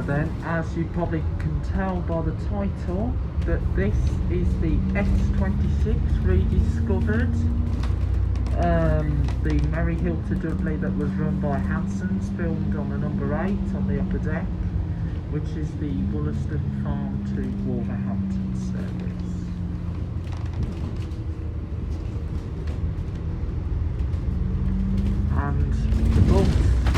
then, as you probably can tell by the title, that this is the X26 Rediscovered. The Merry Hill to Dudley that was run by Hanson's, filmed on the number 8 on the upper deck, which is the Wollaston Farm to Wolverhampton service. And the bus,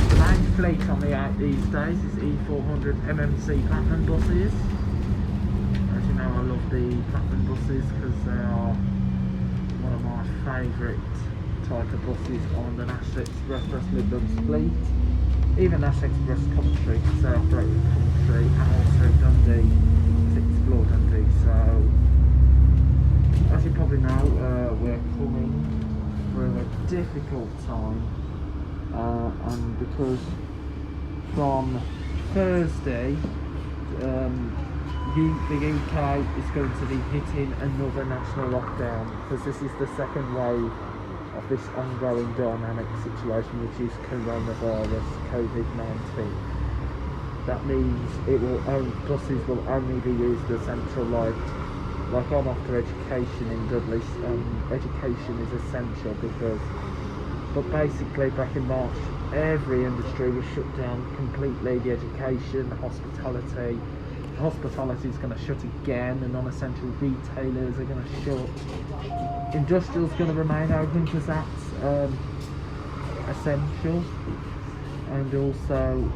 the main fleet on the 8 these days is E400 MMC Platinum buses. As you know, I love the Platinum buses because they are one of my favourite type of buses on the National Express West Midlands fleet. Even National Express Country, because they operate in Country, and also Dundee, Explore Dundee. So, as you probably know, we're coming through a difficult time, and because from Thursday, the UK is going to be hitting another national lockdown, because this is the second wave of this ongoing dynamic situation, which is coronavirus, COVID-19. That means buses will only be used as essential, like I'm after education in Dudley. Education is essential but basically back in March, every industry was shut down completely. The education, hospitality is going to shut again, and non-essential retailers are going to shut. Industrial's going to remain open because that's essential, and also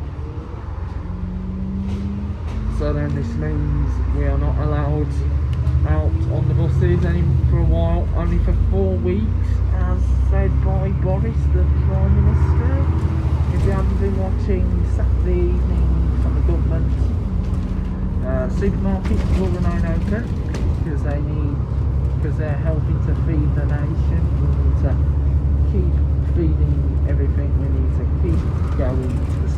so then this means we are not allowed out on the buses for a while, only for 4 weeks, as said by Boris, the Prime Minister. If you haven't been watching Saturday evening from the government, supermarkets will remain open because they're helping to feed the nation. We need to keep feeding everything. We need to keep going to the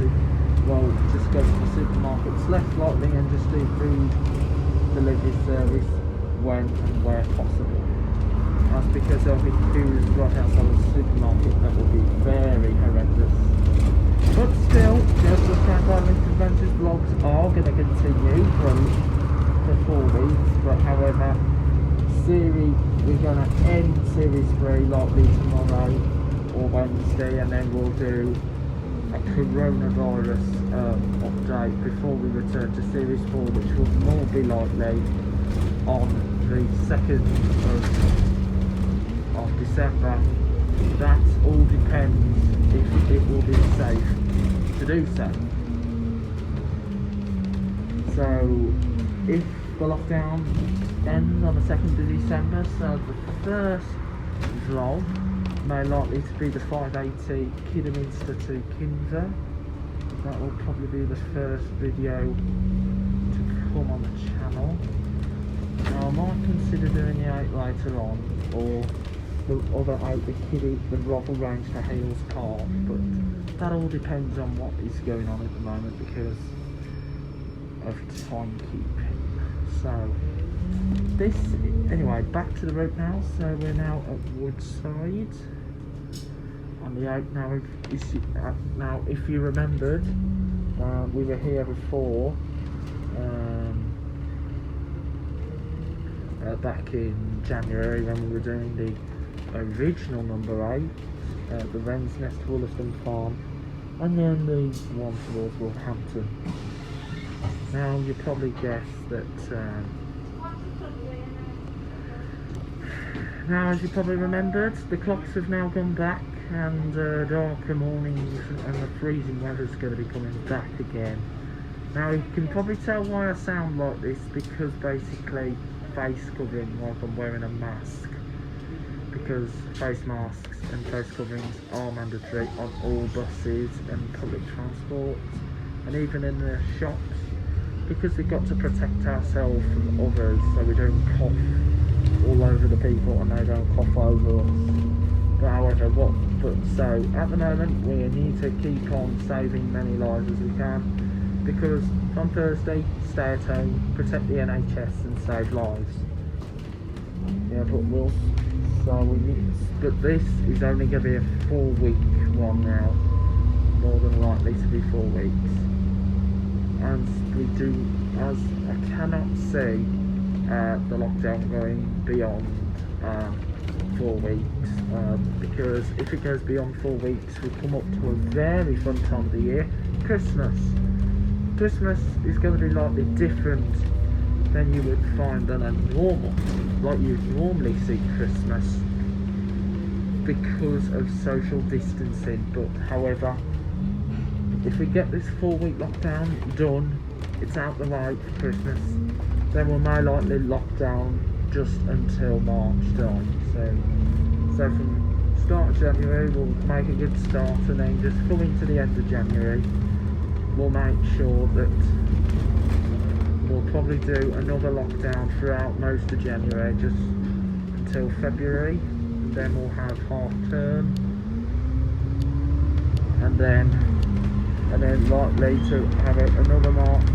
just go to the supermarkets less lightly and just do food delivery service when and where possible. That's because there'll be queues right outside the supermarket that will be very horrendous. But still, just the Franklin Adventures vlogs are going to continue for 4 weeks. But however, we're going to end series 3 likely tomorrow or Wednesday, and then we'll do a coronavirus update before we return to series 4, which will more be likely on the 2nd of December. That all depends if it will be safe to do so. So if the lockdown ends on the 2nd of December, so the first vlog may likely to be the 580 Kidderminster to Kinver. That will probably be the first video to come on the channel. Now I might consider doing the 8 later on, or the other 8, the Rother range to Hales Park, but that all depends on what is going on at the moment because of timekeeping. So anyway, back to the route now. So we're now at Woodside on the 8 now. If you remembered, we were here before, back in January when we were doing the original number 8, the Wren's Nest Wollaston Farm, and then the one towards Wolverhampton. Now you probably guessed that now, as you probably remembered, the clocks have now gone back, and darker mornings and the freezing weather's going to be coming back again. Now you can probably tell why I sound like this, because basically face covering, like I'm wearing a mask, because face masks and face coverings are mandatory on all buses and public transport, and even in the shops, because we've got to protect ourselves from others so we don't cough all over the people and they don't cough over us. But however, so at the moment we need to keep on saving many lives as we can, because on Thursday, stay at home, protect the NHS and save lives. Yeah, but this is only going to be a 4-week one now, more than likely to be 4 weeks. as I cannot see the lockdown going beyond 4 weeks, because if it goes beyond 4 weeks we come up to a very fun time of the year, Christmas. Christmas is going to be slightly different than you would find than a normal, like you'd normally see Christmas, because of social distancing. But however, if we get this 4-week lockdown done, it's out the way for Christmas, then we'll more likely lock down just until March time. So from start of January we'll make a good start, and then just coming to the end of January we'll make sure that we'll probably do another lockdown throughout most of January, just until February. Then we'll have half term, and then likely to have another March,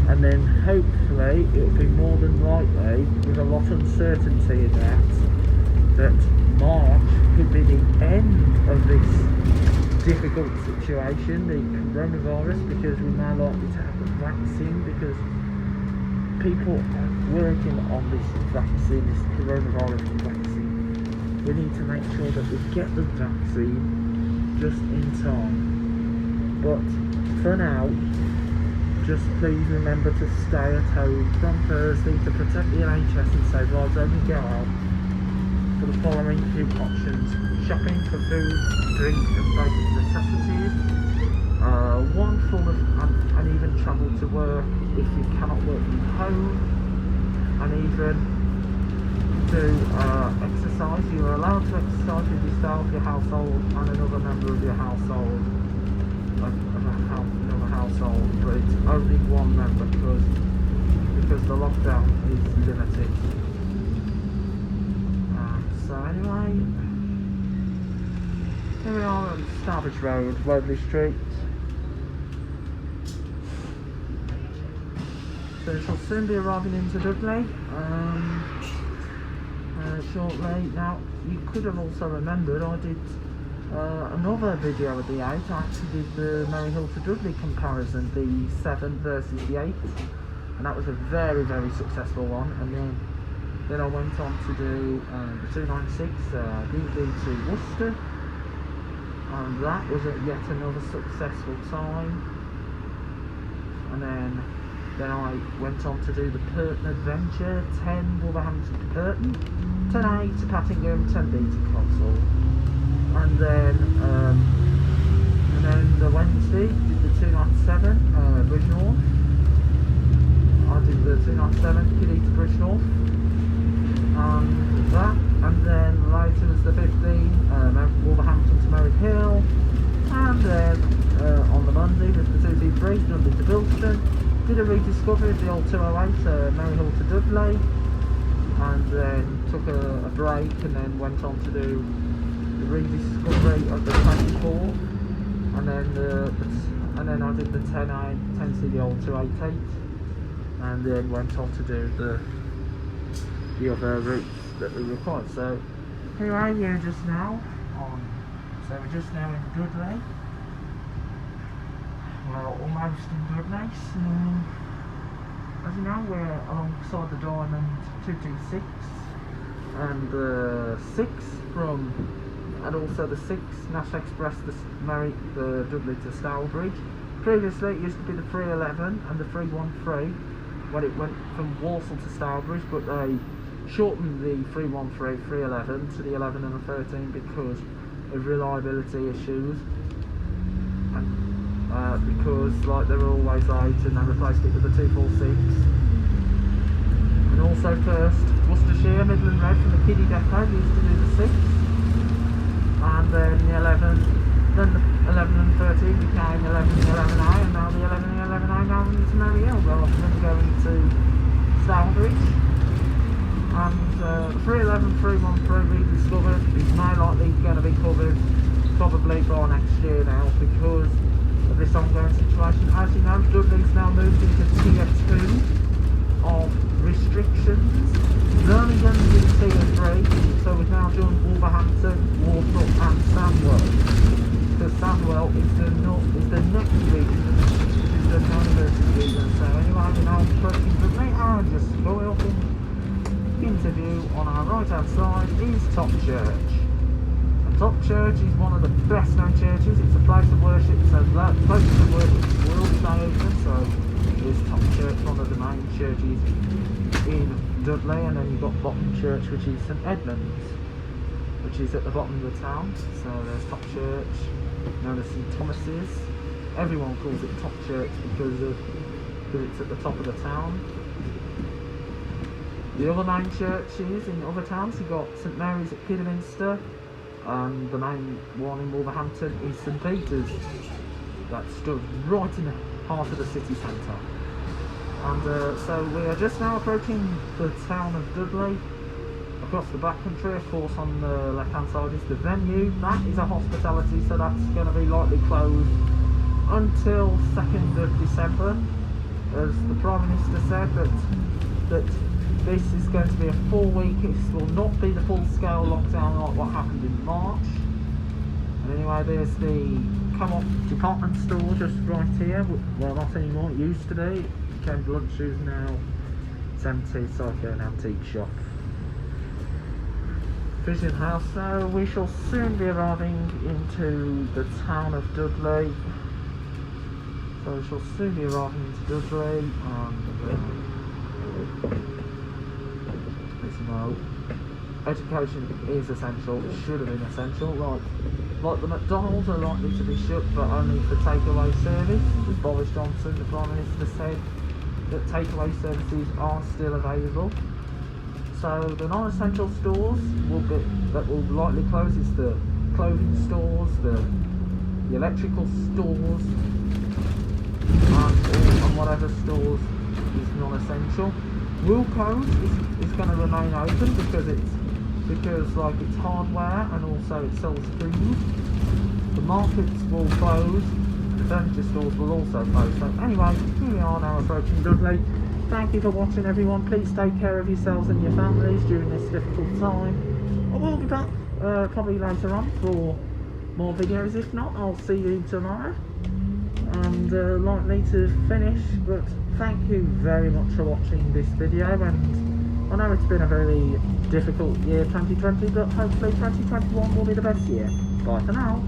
and then hopefully it'll be more than likely, with a lot of uncertainty in that March could be the end of this difficult situation, the coronavirus, because we may likely to have the vaccine, because people are working on this vaccine, this coronavirus vaccine. We need to make sure that we get the vaccine just in time. But for now, just please remember to stay at home from Thursday to protect the NHS and save lives. Only go out for the following few options: shopping for food, drink and basic necessities, one form of, and even travel to work if you cannot work from home, and even do exercise. You are allowed to exercise with yourself, your household and another member of your household, another household, but it's only one member because the lockdown is limited. So anyway, here we are on Starbridge Road, Woodley Street. So we shall soon be arriving into Dudley shortly. Now, you could have also remembered I did another video of the 8. I actually did the Maryhill to Dudley comparison, the 7 versus the 8, and that was a very, very successful one. And then I went on to do the 296 Dudley to Worcester, and that was yet another successful time. And then I went on to do the Purton Adventure, 10 Wolverhampton to Purton, 10A to Pattingham, 10B to Cotswold. And then the Wednesday did the 297 Bridge North. I did the 297 Kiddie to Bridge North, and that. And then later was the 15 Wolverhampton to Maryhill, and then on the Monday was the 223 Dudley to Bilston. Did a Rediscovered, the old 208 Maryhill to Dudley, and then took a break, and then went on to do the Rediscovery of the 24, and then I did the 10C, the old 288, and then went on to do the other routes that we required. So anyway, we're just now in Dudley. We're almost in Dudley, so as you know, we're alongside the Diamond 226 and the 6 and also the 6 National Express, the Dudley to Stourbridge. Previously it used to be the 311 and the 313 when it went from Walsall to Stourbridge, but they shortened the 313, 311 to the 11 and the 13 because of reliability issues, and because like they were always late, and they replaced it with the 246. And also first Worcestershire Midland Red from the Kiddie Depot used to do the 6, and then the 11, then the 11 and 13 became 11 and 11A, and now the 11 and 11A now into Maryhill rather than going to Stourbridge. And the 311, 313 Rediscovered is now likely going to be covered probably by next year now because of this ongoing situation. As you know, Dudley's now moved into tier 2 of restrictions. Birmingham's in tier 3, so we've now done Wolverhampton, Walsall and Sandwell. Because Sandwell is the next region, which is the right outside is Top Church. And Top Church is one of the best known churches. It's a place of worship, so places of worship will stay open. So there's Top Church, one of the main churches in Dudley, and then you've got Bottom Church, which is St Edmunds, which is at the bottom of the town. So there's Top Church, known as St Thomas's. Everyone calls it Top Church because it's at the top of the town. The other main churches in other towns, you've got St Mary's at Kidderminster, and the main one in Wolverhampton is St Peter's, that stood right in the heart of the city centre. And so we are just now approaching the town of Dudley. Across the back country, of course, on the left hand side is the venue. That is a hospitality, so that's going to be likely closed until 2nd of December, as the Prime Minister said that this is going to be a 4-week, this will not be the full-scale lockdown like what happened in March. And anyway, there's the Co-op department store just right here. Well, not anymore, it used to be. It came to lunch shoes, now it's empty. It's like an antique shop. Vision House, so we shall soon be arriving into the town of Dudley. So we shall soon be arriving into Dudley, and no, education is essential, it should have been essential. Like the McDonald's are likely to be shut, but only for takeaway service. With Boris Johnson, the Prime Minister, said that takeaway services are still available. So the non-essential stores that will likely close is the clothing stores, the electrical stores, and whatever stores is non-essential. Wilco's is going to remain open because it's hardware, and also it sells food. The markets will close, the furniture stores will also close. So anyway, here we are now approaching Dudley. Thank you for watching, everyone. Please take care of yourselves and your families during this difficult time. I will be back probably later on for more videos. If not, I'll see you tomorrow, and likely to finish. But thank you very much for watching this video, and I know it's been a very difficult year 2020, but hopefully 2021 will be the best year. Bye for now.